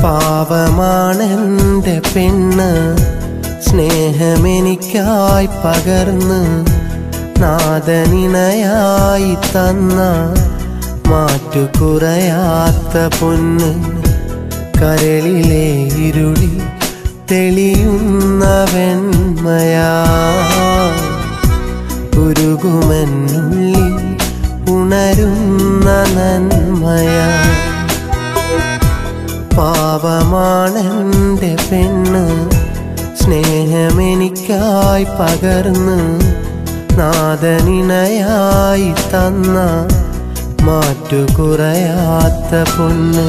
പാവമാണെൻ്റെ പെണ്ണ് സ്നേഹമെനിക്കായി പകർന്ന് നാദനിണയായി തന്ന മാറ്റുകുറയാത്ത പൊന്ന് കരളിലെ ഇരുളി തെളിയുന്ന വെണ്മയാ ഉരുകുമെന്നുള്ളിൽ ഉണരുന്ന നന്മയാ പാവമാണെൻ്റെ പെണ്ണ് സ്നേഹമെനിക്കായി പകർന്ന് നാദനിണയായി തന്ന മാറ്റുകുറയാത്ത പൊന്ന്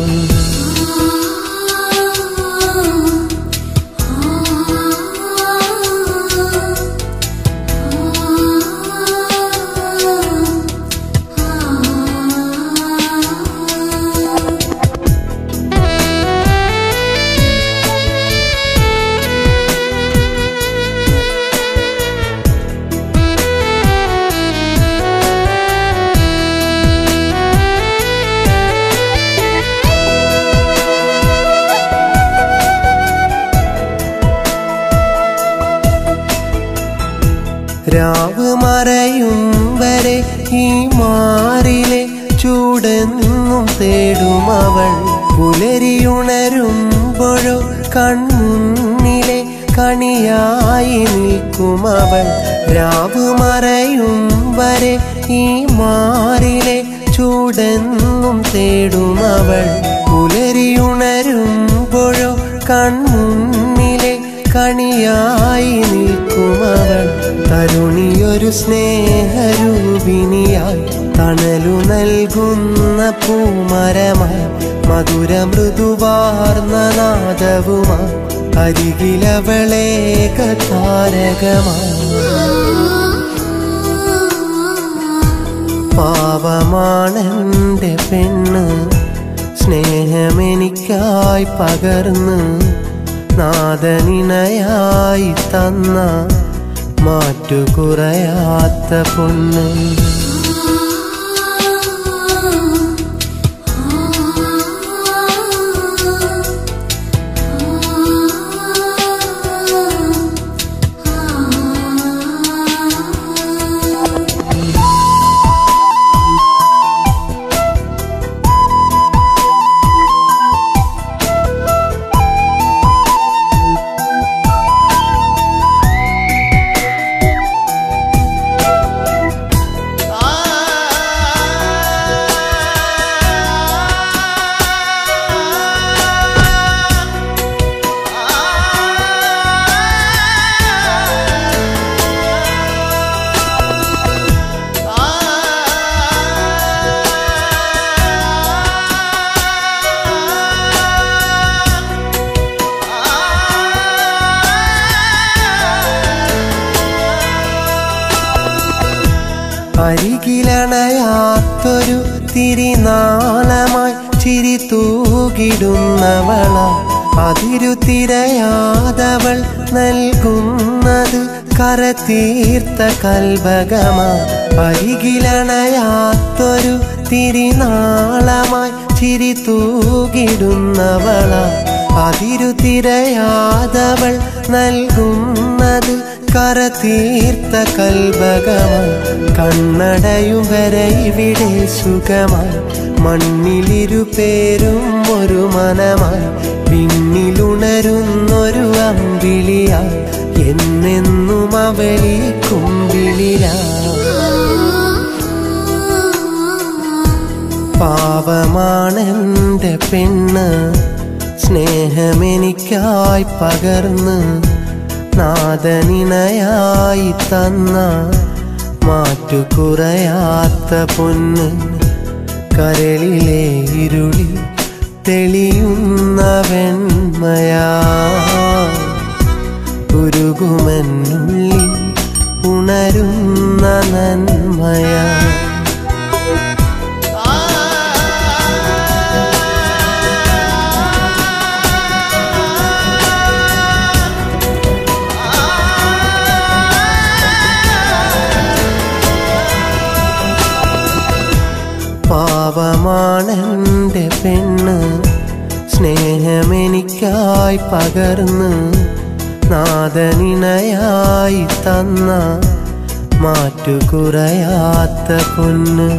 രാവ് മറയും വരെ ഈ മാറിലെ ചൂടെന്നും തേടും അവൾ പുലരിയുണരുമ്പോഴോ കൺമുന്നിലെ കണിയായി നിൽക്കും അവൾ രാവ് മറയും വരെ ഈ മാറിലെ ചൂടെന്നും തേടും അവൾ പുലരിയുണരുമ്പോഴോ കൺമുന്നിലെ കണിയായി നിൽക്കും അവൾ തരുണിയൊരു സ്നേഹരൂപിണിയായി തണലു നൽകുന്ന പൂമരമായി മധുരമൃദുവാർന്ന നാദവുമായി അരികിലവളേക താരകമായി പാവമാണെൻ്റെ പെണ്ണ് സ്നേഹമെനിക്കായി പകർന്ന് നാദനിണയായി തന്ന മാറ്റുകുറയാത്ത പൊന്ന് അരികിലണയാത്തൊരു തിരിനാളമായി ചിരി തൂകിടുന്നവള അതിരുതിരയാതവൾ നൽകുന്നത് കരതീർത്ത കൽബകമാ അരികിലണയാത്തൊരു തിരിനാളമായി ചിരി തൂകിടുന്നവള അതിരുതിരയാതവൾ നൽകുന്നത് കരതീർത്ത കൽബകമായി കണ്ണടയും വരെ ഇവിടെ സുഖമായി മണ്ണിലിരുപേരും ഒരു മനമായി പിന്നിലുണരുന്നൊരു അമ്പിളിയായി എന്നെന്നും അവളി കുമ്പിളിലാ പാവമാണെൻ്റെ പെണ്ണ് സ്നേഹമെനിക്കായി പകർന്ന് നാദനിണയായി തന്ന മാറ്റുകുറയാത്ത പൊന്ന് കരളിലെ ഇരുളി തെളിയുന്ന വെണ്മയാ ഉരുകുമെന്നുള്ളിൽ ഉണരുന്ന നന്മയാ പാവമാണെൻ്റെ പെണ്ണ് സ്നേഹമെനിക്കായി അഴകായി പകർന്ന് നാദനിണയായി തന്ന മാറ്റുകുറയാത്ത പൊന്ന്